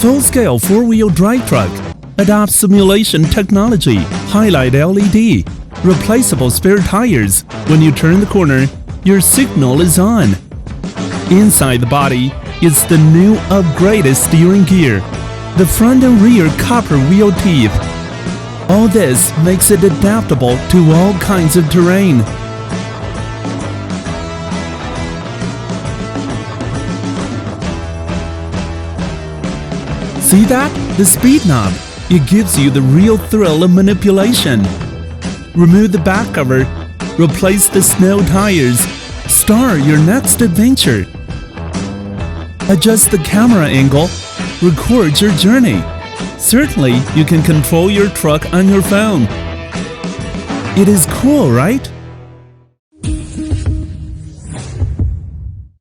Full-scale four-wheel drive truck adopts simulation technology, highlight LED, replaceable spare tires. When you turn the corner, your signal is on. Inside the body is the new upgraded steering gear, the front and rear copper wheel teeth. All this makes it adaptable to all kinds of terrain. See that? The speed knob. It gives you the real thrill of manipulation. Remove the back cover, replace the snow tires, start your next adventure. Adjust the camera angle, record your journey. Certainly, you can control your truck on your phone. It is cool, right?